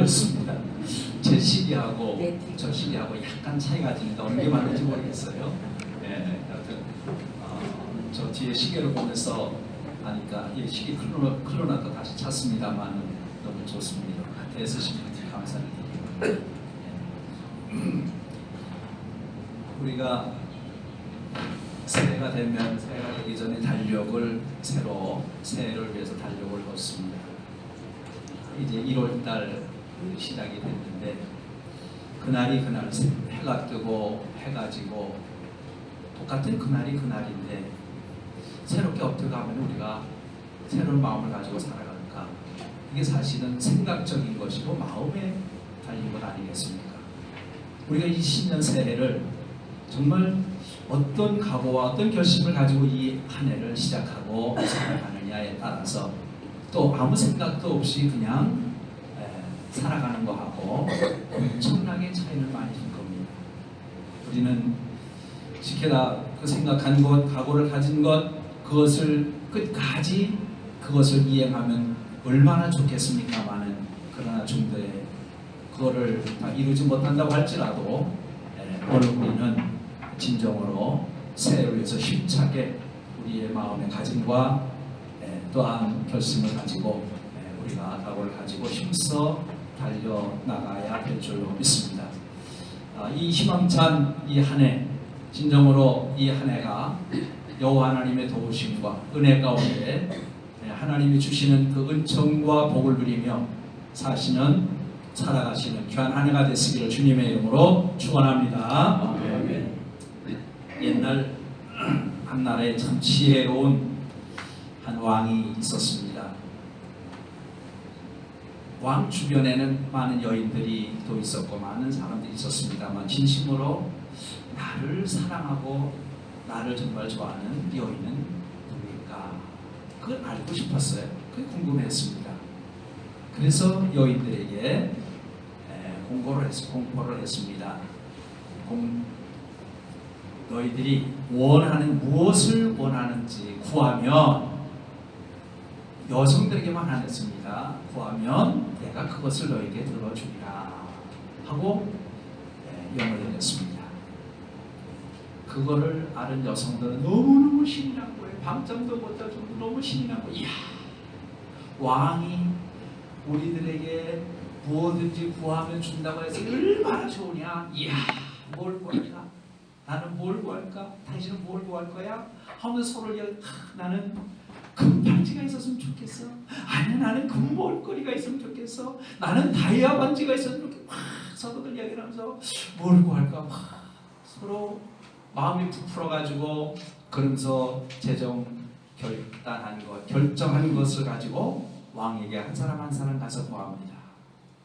그렇습니다. 제 시기하고 저 시기하고 약간 차이가 지는데 어느 게 맞는지 모르겠어요. 예, 하여튼 저 뒤에 시계를 보면서 하니까 이 시계 클로나도 다시 찾습니다만 너무 좋습니다. 애쓰신 분들 감사드립니다. 우리가 새해가 되면 새해가 되기 전에 달력을 새로 새해를 위해서 달력을 걷습니다. 이제 1월달 시작이 됐는데 그날이 그날 해가 뜨고 해가 지고 똑같은 그날이 그날인데 새롭게 어떻게 하면 우리가 새로운 마음을 가지고 살아갈까? 이게 사실은 생각적인 것이고 마음에 달린 것 아니겠습니까? 우리가 이 신년 새해를 정말 어떤 각오와 어떤 결심을 가지고 이 한 해를 시작하고 살아가느냐에 따라서 또 아무 생각도 없이 그냥 살아가는 것하고 엄청나게 차이를 많이 줄 겁니다. 우리는 지켜다 그 생각한 것, 각오를 가진 것, 그것을 끝까지 그것을 이행하면 얼마나 좋겠습니까마는 그러나 중도에 그거를 다 이루지 못한다고 할지라도 오늘 우리는 진정으로 새해를 위해서 힘차게 우리의 마음의 가짐과 또한 결심을 가지고 우리가 각오를 가지고 힘써 달려나가야 될 줄로 믿습니다. 이 희망찬 이 한 해, 진정으로 이 한 해가 여호와 하나님의 도우심과 은혜 가운데 하나님이 주시는 그 은총과 복을 누리며 사시는 살아가시는 귀한 한 해가 되시기를 주님의 이름으로 축원합니다. 아멘. 옛날 한 나라에 참 지혜로운 한 왕이 있었습니다. 왕 주변에는 많은 여인들이 또 있었고 많은 사람들이 있었습니다만 진심으로 나를 사랑하고 나를 정말 좋아하는 여인은 누구일까? 그걸 알고 싶었어요. 그게 궁금했습니다. 그래서 여인들에게 공포를 했습니다. 너희들이 원하는 무엇을 원하는지 구하면 여성들에게만 안 했습니다. 구하면 내가 그것을 너에게 들어주리라 하고 영을 내렸습니다. 그거를 아는 여성들은 너무너무 신이 난 거예요. 밤잠도 못 자고 너무 신이 난 거예요. 이야, 왕이 우리들에게 무엇든지 구하면 준다고 해서 얼마나 좋으냐. 이야, 뭘 구할까? 나는 뭘 구할까? 당신은 뭘 구할 거야? 하면서 서로를 나는 금반지가 있었으면 좋겠어. 아니 나는 금볼거리가 있으면 좋겠어. 나는 다이아 반지가 있었으면 좋겠어. 막 서로들 이야기를 하면서 뭘 구할까? 막 서로 마음이 부풀어가지고 그러면서 결정한 것을 가지고 왕에게 한 사람 한 사람 가서 구합니다.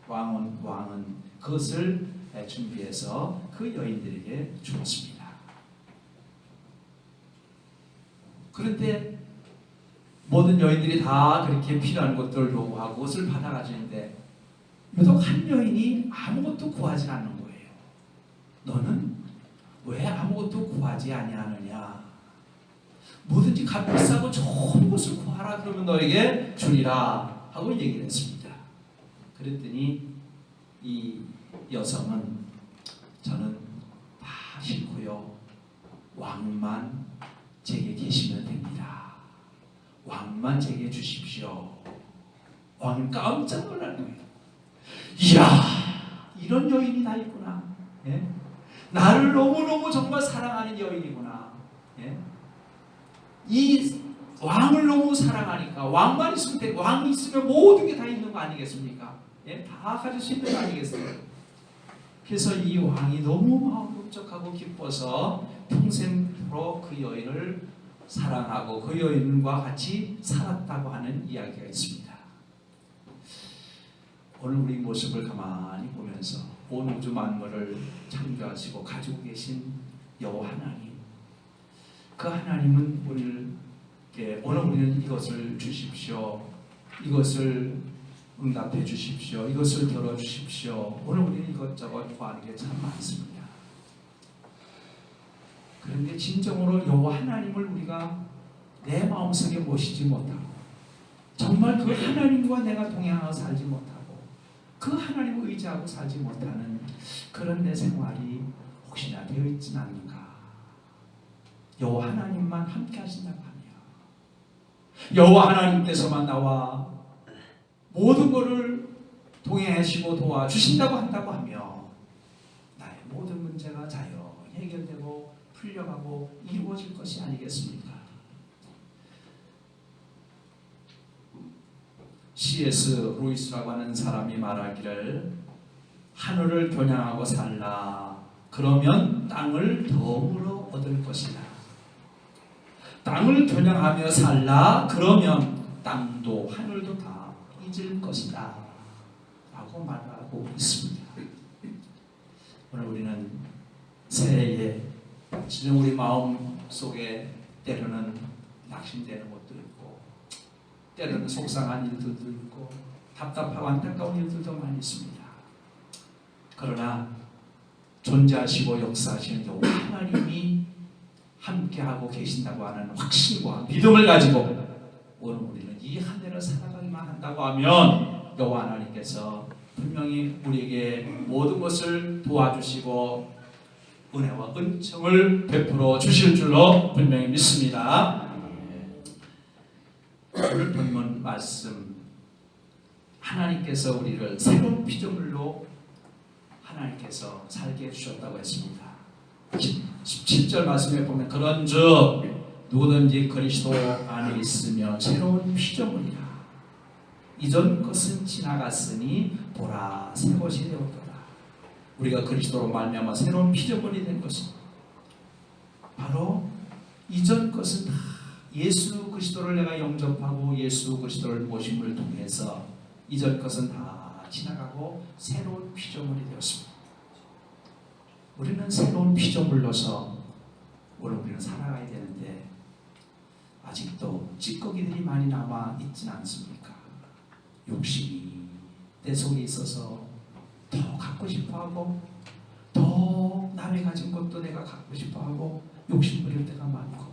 왕은 그것을 준비해서 그 여인들에게 주었습니다. 그런데 모든 여인들이 다 그렇게 필요한 것들을 요구하고 그것을 받아가지는데 유독 한 여인이 아무것도 구하지 않는 거예요. 너는 왜 아무것도 구하지 아니하느냐? 뭐든지 값비싸고 좋은 것을 구하라 그러면 너에게 주리라 하고 얘기를 했습니다. 그랬더니 이 여성은 저는 다 싫고요. 왕만 제게 계시면 됩니다. 왕만 제게 주십시오. 왕은 깜짝 놀란 거예요. 이야, 이런 여인이 다 있구나. 예? 나를 너무너무 정말 사랑하는 여인이구나. 예? 이 왕을 너무 사랑하니까 왕만 있으면 돼. 왕이 있으면 모든 게 다 있는 거 아니겠습니까? 예? 다 가질 수 있는 거 아니겠어요? 그래서 이 왕이 너무 마음 흡족하고 기뻐서 평생토록 그 여인을 사랑하고 그 여인과 같이 살았다고 하는 이야기가 있습니다. 오늘 우리 모습을 가만히 보면서 온 우주 만물을 창조하시고 가지고 계신 여호와 하나님, 그 하나님은 오늘 우리는 이것을 주십시오, 이것을 응답해 주십시오, 이것을 들어주십시오. 오늘 우리는 이것저것 구하는 게 참 많습니다. 그런데 진정으로 여호와 하나님을 우리가 내 마음속에 모시지 못하고 정말 그 하나님과 내가 동행하여 살지 못하고 그 하나님을 의지하고 살지 못하는 그런 내 생활이 혹시나 되어 있지는 않는가? 여호와 하나님만 함께 하신다고 하며 여호와 하나님께서만 나와 모든 것을 동행하시고 도와주신다고 한다고 하며 나의 모든 문제가 자연히 해결되고 풀려가고 이루어질 것이 아니겠습니까? C.S. 루이스라고 하는 사람이 말하기를 하늘을 겨냥하고 살라 그러면 땅을 덤으로 얻을 것이다. 땅을 겨냥하며 살라 그러면 땅도 하늘도 다 잊을 것이다 라고 말하고 있습니다. 오늘 우리는 새해에 지금 우리 마음 속에 때로는 낙심되는 것도 있고 때로는 속상한 일들도 있고 답답하고 안타까운 일들도 많이 있습니다. 그러나 존재하시고 역사하시는 여호와 하나님이 함께하고 계신다고 하는 확신과 믿음을 가지고 오늘 우리는 이 한 해를 살아가기만 한다고 하면 여호와 하나님께서 분명히 우리에게 모든 것을 도와주시고 은혜와 은총을 베풀어 주실 줄로 분명히 믿습니다. 오늘 본문 말씀 하나님께서 우리를 새로운 피조물로 하나님께서 살게 해주셨다고 했습니다. 17절 말씀에 보면 그런즉 누구든지 그리스도 안에 있으면 새로운 피조물이라 이전 것은 지나갔으니 보라 새 것이 되었도다. 우리가 그리스도로 말미암아 새로운 피조물이 된 것은 바로 이전 것은 다 예수 그리스도를 내가 영접하고 예수 그리스도를 모심을 통해서 이전 것은 다 지나가고 새로운 피조물이 되었습니다. 우리는 새로운 피조물로서 오늘 우리는 살아가야 되는데 아직도 찌꺼기들이 많이 남아 있지는 않습니까? 욕심이 내 속에 있어서 더 갖고 싶어하고 더 남이 가진 것도 내가 갖고 싶어하고 욕심 부릴 때가 많고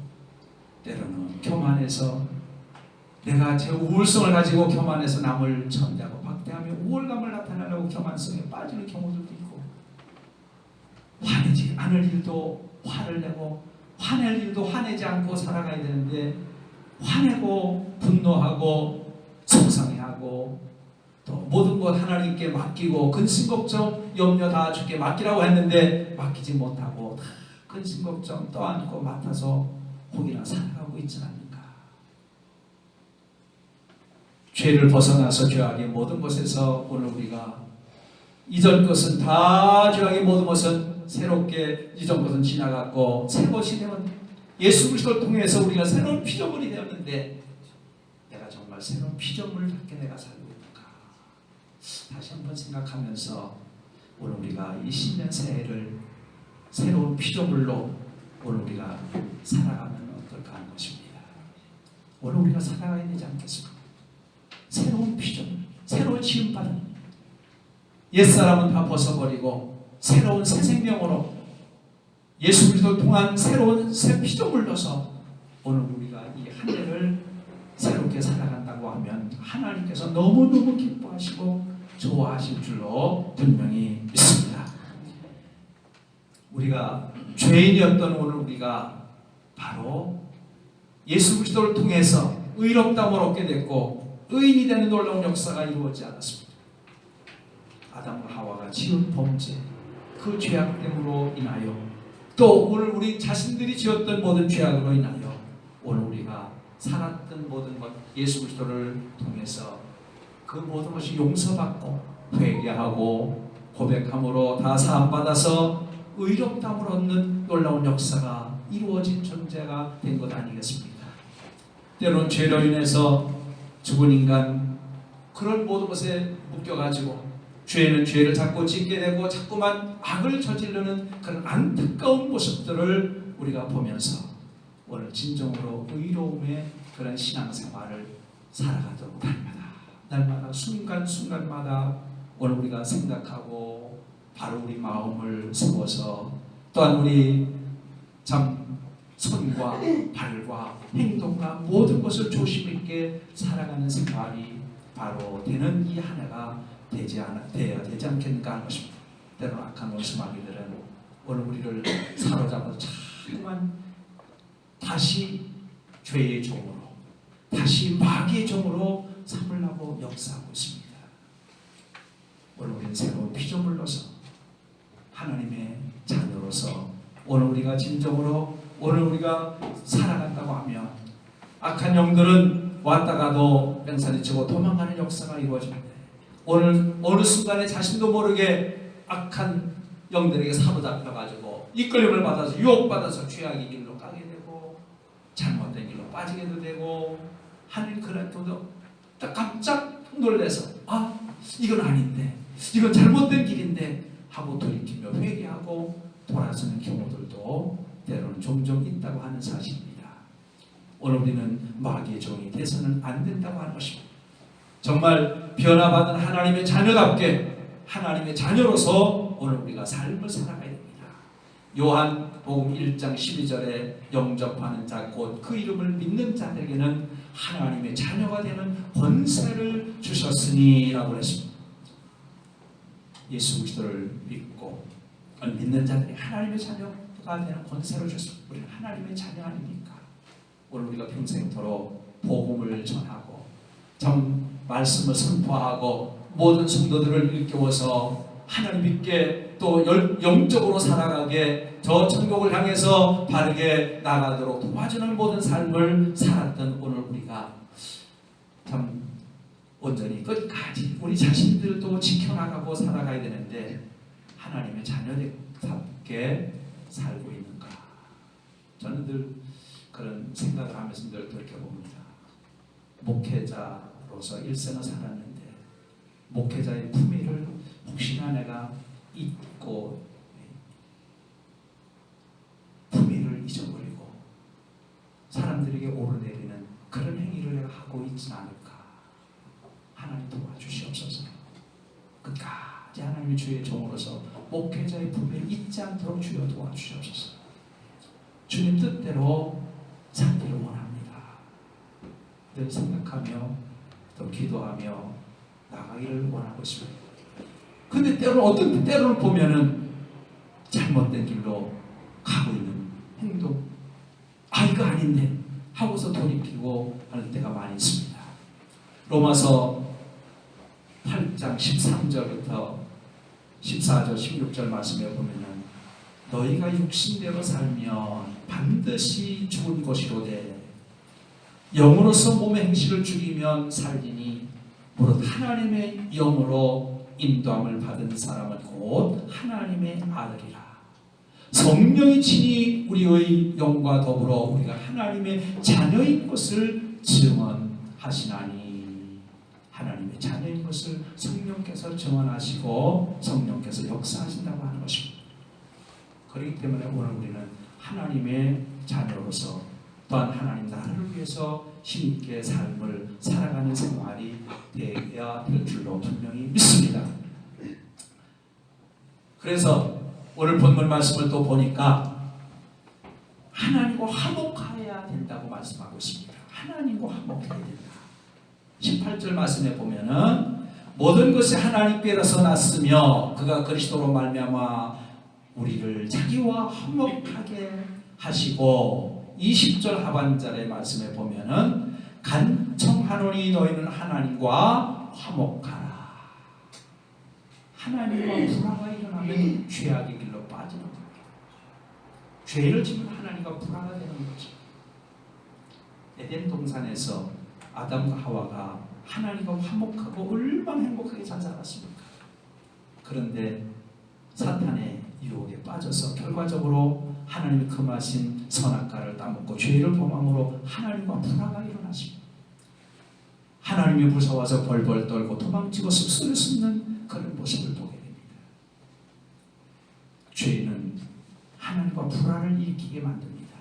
때로는 교만해서 내가 제 우월성을 가지고 교만해서 남을 천대하고 박대하며 우월감을 나타내려고 교만성에 빠지는 경우들도 있고 화내지 않을 일도 화를 내고 화낼 일도 화내지 않고 살아가야 되는데 화내고 분노하고 속상해하고 또 모든 것 하나님께 맡기고 근심걱정 염려 다 주께 맡기라고 했는데 맡기지 못하고 다 근심걱정 떠안고 맡아서 혹이나 살아가고 있지 않는가. 죄를 벗어나서 죄악의 모든 것에서 오늘 우리가 이전 것은 다 죄악의 모든 것은 새롭게 이전 것은 지나갔고 새 것이 되면 예수 그리스도를 통해서 우리가 새로운 피조물이 되었는데 내가 정말 새로운 피조물답게 내가 살고 있는가 다시 한번 생각하면서 오늘 우리가 이 신년 새해를 새로운 피조물로 오늘 우리가 살아가면 어떨까 하는 것입니다. 오늘 우리가 살아가야 되지 않겠습니까? 새로운 피조물, 새로운 지음받은 옛사람은 다 벗어버리고 새로운 새 생명으로 예수 그리스도를 통한 새로운 새 피조물로서 오늘 우리가 이 한 해를 새롭게 살아간다고 하면 하나님께서 너무너무 기뻐하시고 좋아하실 줄로 분명히 믿습니다. 우리가 죄인이었던 오늘 우리가 바로 예수 그리스도를 통해서 의롭다함을 얻게 됐고 의인이 되는 놀라운 역사가 이루어지지 않았습니다. 아담과 하와가 지은 범죄 그 죄악됨으로 인하여 또 오늘 우리 자신들이 지었던 모든 죄악으로 인하여 오늘 우리가 살았던 모든 것 예수 그리스도를 통해서 그 모든 것이 용서받고 회개하고 고백함으로 다 사함받아서 의롭다함을 얻는 놀라운 역사가 이루어진 존재가 된 것 아니겠습니까? 때로는 죄로 인해서 죽은 인간 그런 모든 것에 묶여가지고 죄는 죄를 자꾸 짓게 되고 자꾸만 악을 저지르는 그런 안타까운 모습들을 우리가 보면서 오늘 진정으로 의로움의 그런 신앙생활을 살아가도록 합니다. 날마다 순간순간마다 오늘 우리가 생각하고 바로 우리 마음을 세워서 또한 우리 참 손과 발과 행동과 모든 것을 조심 있게 살아가는 생활이 바로 되는 이 한 해가 되어야 되지 않겠는가 하는 것입니다. 때로는 악한 원수마귀들은 오늘 우리를 사로잡아서 자꾸만 다시 죄의 종으로, 다시 마귀의 종으로 삼으려고 역사하고 있습니다. 오늘 우리는 새로운 피조물로서 하나님의 자녀로서 오늘 우리가 진정으로 오늘 우리가 살아간다고 하면 악한 영들은 왔다가도 뺑산이 치고 도망가는 역사가 이루어집니다. 오늘 어느 순간에 자신도 모르게 악한 영들에게 사로잡혀가지고 이끌림을 받아서 유혹받아서 죄악의 길로 가게 되고 잘못된 길로 빠지게도 되고 하는 그런 것도 딱 깜짝 놀래서 이건 아닌데 이건 잘못된 길인데 하고 돌이키며 회개하고 돌아서는 경우들도 때로는 종종 있다고 하는 사실입니다. 오늘 우리는 마귀의 종이 돼서는 안 된다고 하는 것입니다. 정말 변화받은 하나님의 자녀답게 하나님의 자녀로서 오늘 우리가 삶을 살아가야 됩니다. 요한복음 1장 12절에 영접하는 자 곧 그 이름을 믿는 자들에게는 하나님의 자녀가 되는 권세를 주셨으니 라고 했습니다. 예수 그리스도를 믿고 믿는 자들이 하나님의 자녀가 되는 권세를 주셨습니다. 우리는 하나님의 자녀 아닙니까? 오늘 우리가 평생토록 복음을 전하고 참 말씀을 선포하고 모든 성도들을 일깨워서 하나님 믿게 또 영적으로 살아가게 저 천국을 향해서 바르게 나가도록 도와주는 모든 삶을 살았던 오늘 우리가 참 온전히 끝까지 우리 자신들도 지켜나가고 살아가야 되는데 하나님의 자녀답게 살고 있는가? 저는 늘 그런 생각을 하면서 늘 돌이켜봅니다. 목회자로서 일생을 살았는데 목회자의 품위를 혹시나 내가 잊고 품위를 잊어버리고 사람들에게 오르내리는 그런 행위를 내가 하고 있지는 않을까. 하나님 도와주시옵소서. 끝까지 하나님의 주의 종으로서 목회자의 품위를 잊지 않도록 주여 도와주시옵소서. 주님 뜻대로 살기를 원합니다. 늘 생각하며 또 기도하며 나가기를 원하고 있습니다. 근데 때로는 보면은 잘못된 길로 가고 있는 행동, 이거 아닌데 하고서 돌이키고 하는 때가 많이 있습니다. 로마서 8장 13절부터 14절 16절 말씀에 보면은 너희가 육신대로 살면 반드시 죽은 것이로되 영으로서 몸의 행실을 죽이면 살리니 무릇 하나님의 영으로 인도함을 받은 사람은 곧 하나님의 아들이라. 성령이 친히 우리의 영과 더불어 우리가 하나님의 자녀인 것을 증언하시나니. 하나님의 자녀인 것을 성령께서 증언하시고 성령께서 역사하신다고 하는 것입니다. 그렇기 때문에 오늘 우리는 하나님의 자녀로서 또한 하나님 나라를 위해서 힘있게 삶을 살아가는 생활이 되어야 될 줄로 분명히 믿습니다. 그래서 오늘 본문 말씀을 또 보니까 하나님과 화목해야 된다고 말씀하고 있습니다. 하나님과 화목해야 된다. 18절 말씀에 보면은 모든 것이 하나님께로서 났으며 그가 그리스도로 말미암아 우리를 자기와 화목하게 하시고 20절 하반절의 말씀에 보면은 간청하노니 너희는 하나님과 화목하라. 하나님과 불화가 일어나면 죄악의 길로 빠지는 겁니다. 죄를 지면 하나님과 불화가 되는 거죠. 에덴 동산에서 아담과 하와가 하나님과 화목하고 얼마나 행복하게 잘 살았습니까? 그런데 사탄의 유혹에 빠져서 결과적으로 하나님이 금하신 선악과를 따먹고 죄를 범함으로 하나님과 불화가 일어났습니다. 하나님이 무서워서 벌벌 떨고 도망치고 습수를 씹는 그런 모습을 보게 됩니다. 죄는 하나님과 불화를 일으키게 만듭니다.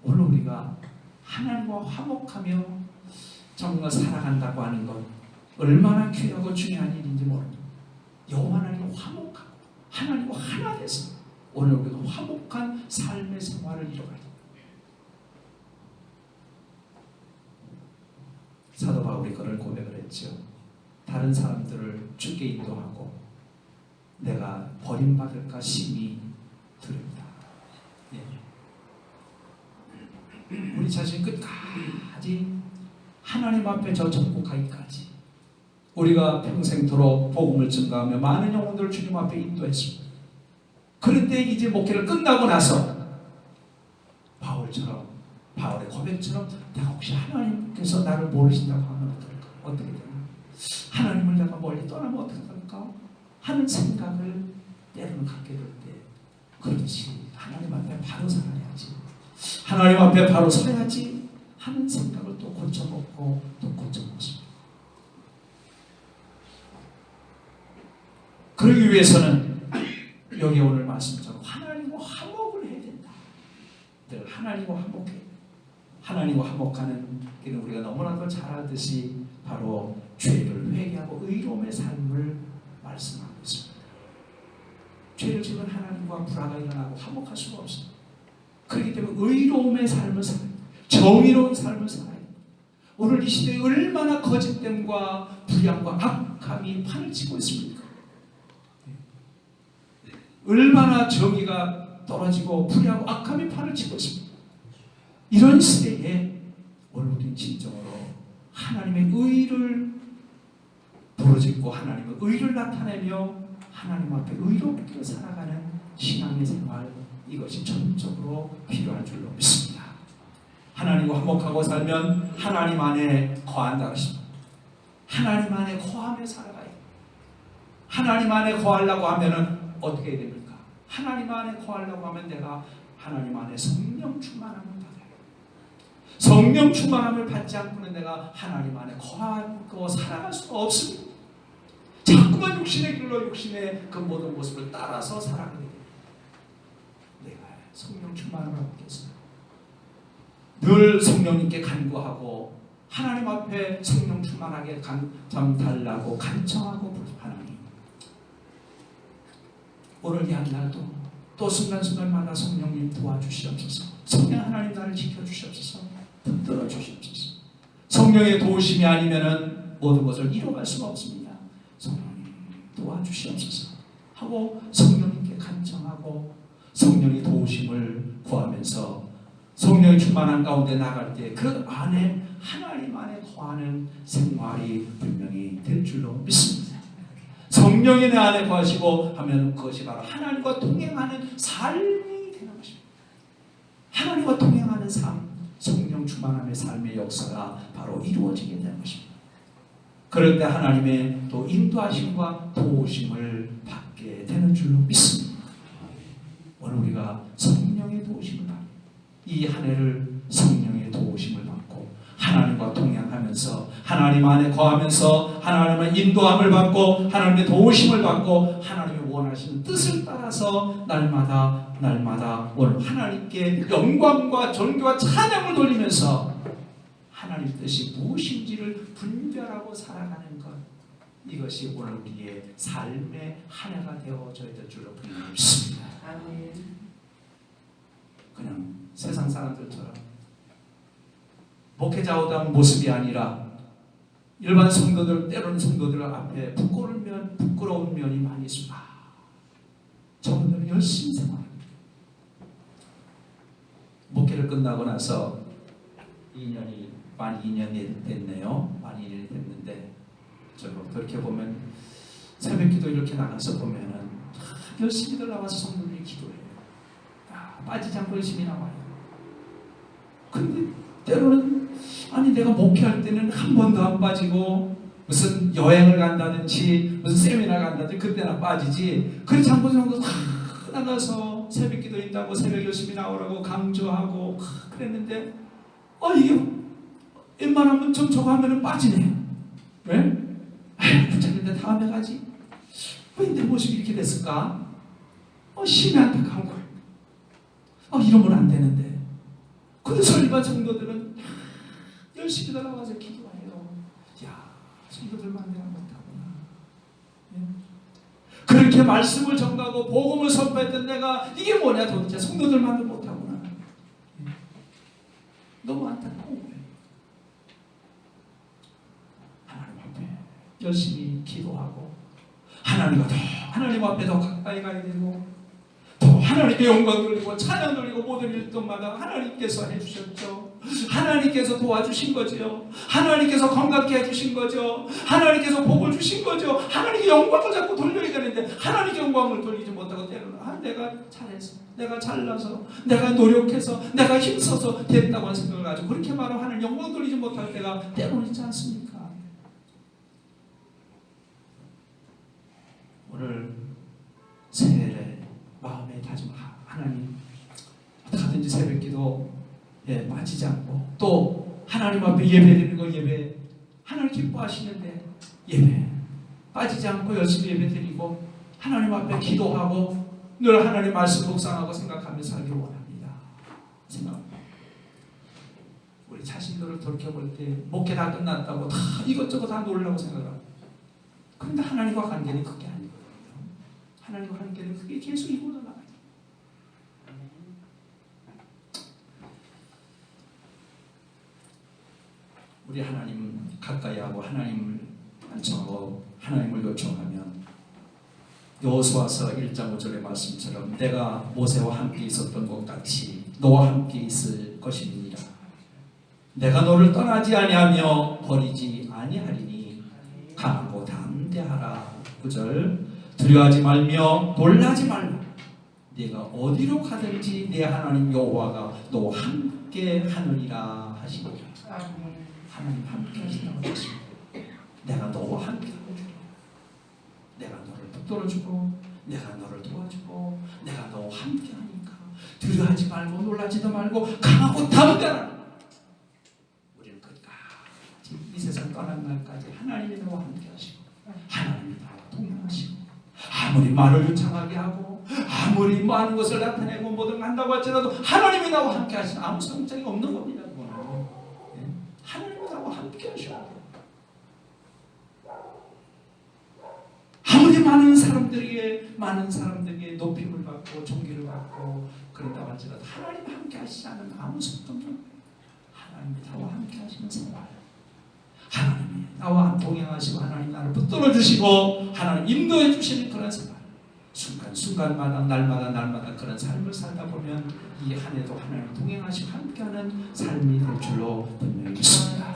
오늘 우리가 하나님과 화목하며 정말 살아간다고 하는 것 얼마나 귀하고 중요한 일인지 모릅니다. 여호와 하나님과 화목하고 하나님과 하나 돼서 오늘 우리가 화목한 삶의 생활을 이뤄가야 됩니다. 사도 바울이 그를 고백을 했죠. 다른 사람들을 주께 인도하고 내가 버림받을까 심히 두렵다. 예. 우리 자신 끝까지 하나님 앞에 저 천국 가기까지 우리가 평생토록 복음을 증거하며 많은 영혼들을 주님 앞에 인도했습니다. 그런데 이제 목회를 끝나고 나서 바울의 고백처럼 내가 혹시 하나님께서 나를 모르신다고 하면 어떻게 되나? 하나님을 내가 멀리 떠나면 어떻게 할까? 하는 생각을 때로는 갖게 될 때, 그렇지, 하나님 앞에 바로 살아야지, 하나님 앞에 바로 서야지 하는 생각을 또 고쳐먹고 또 고쳐먹습니다. 그러기 위해서는 여기 오늘 말씀처럼 하나님과 화목을 해야 된다. 늘 하나님과 화목해. 하나님과 화목하는 길은 우리가 너무나도 잘 알듯이 바로 죄를 회개하고 의로움의 삶을 말씀하고 있습니다. 죄를 지은 하나님과 불화가 일어나고 화목할 수가 없습니다. 그렇기 때문에 의로움의 삶을 살아야 돼요. 정의로운 삶을 살아야 돼요. 오늘 이 시대에 얼마나 거짓됨과 불량과 악함이 판을 치고 있습니까? 얼마나 정의가 떨어지고 불의하고 악함이 판을 치고 있습니다. 이런 시대에 오늘 우리는 진정으로 하나님의 의를 부르짖고 하나님의 의를 나타내며 하나님 앞에 의롭게 살아가는 신앙의 생활, 이것이 전적으로 필요한 줄로 믿습니다. 하나님과 화목하고 살면 하나님 안에 거한다 하십니다. 하나님 안에 거하며 살아가요. 하나님 안에 거하려고 하면은 어떻게 해야 됩니까? 하나님 안에 거하려고 하면 내가 하나님 안에 성령 충만함을 받아요. 성령 충만함을 받지 않고는 내가 하나님 안에 거하고 살아갈 수가 없습니다. 자꾸만 육신의 길로 육신의 그 모든 모습을 따라서 살아가게 됩니다. 내가 성령 충만함을 받겠어요. 늘 성령님께 간구하고 하나님 앞에 성령 충만하게 참 달라고 간청하고 하나님, 오늘 이 한날도 또 순간순간마다 성령님 도와주시옵소서. 성령 하나님 나를 지켜주시옵소서. 붙들어 주시옵소서. 성령의 도우심이 아니면은 모든 것을 이뤄갈 수가 없습니다. 성령님 도와주시옵소서 하고 성령님께 간청하고 성령의 도우심을 구하면서 성령의 충만한 가운데 나갈 때 그 안에 하나님 안에 거하는 생활이 분명히 될 줄로 믿습니다. 성령이 내 안에 거하시고 하면 그것이 바로 하나님과 동행하는 삶이 되는 것입니다. 하나님과 동행하는 삶, 성령 충만함의 삶의 역사가 바로 이루어지게 되는 것입니다. 그럴 때 하나님의 또 인도하심과 도우심을 받게 되는 줄로 믿습니다. 오늘 우리가 성령의 도우심을 받고 이 한 해를 성령의 도우심을 받고 하나님과 동행하면서 하나님 안에 거하면서 하나님의 인도함을 받고 하나님의 도우심을 받고 하나님의 원하시는 뜻을 따라서 날마다 오늘 하나님께 영광과 존귀와 찬양을 돌리면서 하나님 뜻이 무엇인지를 분별하고 살아가는 것, 이것이 오늘 우리의 삶의 한 해가 되어져야 될 줄로 분명히 믿습니다. 그냥 세상 사람들처럼 목회자오다운 모습이 아니라 일반 성도들, 때로는 성도들 앞에 부끄러운 면이 많이 있습니다. 저분들은 열심히 생활합니다. 목회를 끝나고 나서 2년이 만 2년이 됐네요. 만 2년이 됐는데 저로 그렇게 보면 새벽 기도 이렇게 나가서 보면은 열심히들 나와서 성도들이 기도해요. 빠지지 않고 열심히 나와요. 근데 때로는 아니 내가 목회할 때는 한 번도 안 빠지고 무슨 여행을 간다든지 무슨 세미나 간다든지 그때나 빠지지, 그렇지 않고 정도 다 나가서 새벽 기도 있다고 새벽 열심히 나오라고 강조하고 그랬는데 이게 웬만하면 좀 저거 하면은 빠지네. 왜? 아유 괜찮은데 다음에 가지. 왜 내 모습이 이렇게 됐을까? 심히 안타까운 거예요. 이러면 안 되는데. 근데 설리반 성도들은 열심히 나가서 기도해요. 야, 성도들만 내가 못하구나. 그렇게 말씀을 전가하고 복음을 선포했던 내가 이게 뭐냐 도대체, 성도들만도 못하구나. 너무 안타까운 거예요. 하나님 앞에 열심히 기도하고 하나님과 더 하나님 앞에 더 가까이 가야 되고 또 하나님께 영광 돌리고 찬양 돌리고 모든 일들마다 하나님께서 해주셨죠. 하나님께서 도와주신 거죠. 하나님께서 건강케 해주신 거죠. 하나님께서 복을 주신 거죠. 하나님께 영광을 자꾸 돌려야 되는데 하나님께 영광을 돌리지 못하고 때로는 내가 잘해서 내가 잘나서 내가 노력해서 내가 힘써서 됐다고 하는 생각을 가지고 그렇게 말하고 하나님 영광 돌리지 못할 때가 때로는 있지 않습니까? 오늘 새해에 마음에 다짐하 하나님 어떻게든지 새벽기도 빠지지 않고 또 하나님 앞에 예배드리는 거 예배 하나님 기뻐하시는데 예배 빠지지 않고 열심히 예배드리고 하나님 앞에 기도하고 늘 하나님 말씀 묵상하고 생각하면서 살기를 원합니다. 생각합니다. 우리 자신들을 돌이켜볼 때 목회 다 끝났다고 다 이것저것 다 놀라고 생각합니다. 그런데 하나님과 관계는 그게 아니거든요. 하나님과 관계는 그게 계속 이루어져 나가요. 우리 하나님 가까이 하고 하나님을 간청하고 하나님을 요청하면 여호수아서 1장 5절의 말씀처럼 내가 모세와 함께 있었던 것 같이 너와 함께 있을 것입니다. 내가 너를 떠나지 아니하며 버리지 아니하리니 강하고 담대하라. 9절 두려워하지 말며 놀라지 말라. 네가 어디로 가든지 네 하나님 여호와가 너와 함께 하느니라 하시니라. 하나님 함께 하신다고 했습니다. 내가 너와 함께 하느니라. 내가 너를 붙들어주고 내가 너를 도와주고 내가 너와 함께 하니까 두려워하지 말고 놀라지도 말고 강하고 담대하라. 우리는 끝까지 이 세상 떠난 날까지 하나님이 나와 함께 하시고 하나님이 나와 동행하시고 아무리 말을 유창하게 하고 아무리 많은 것을 나타내고 뭐든 한다고 할지라도 하나님이 나와 함께 하시는 아무 성장이 없는 겁니다. 그거는. 하나님이 나와 함께 하셔야 돼요. 아무리 많은 사람들에게 높임을 받고 존귀를 받고 그런다고 할지라도 하나님이 함께 하시지 않은 아무 성장이 없는 거예요. 하나님이 나와 함께 하시는 생활, 하나님이 나와 동행하시고 하나님 나를 붙들어 주시고 하나님 인도해 주시는 그런 생활, 순간순간마다 날마다 그런 삶을 살다 보면 이 한 해도 하나님 동행하시고 함께하는 삶이 될 줄로 분명히 믿습니다.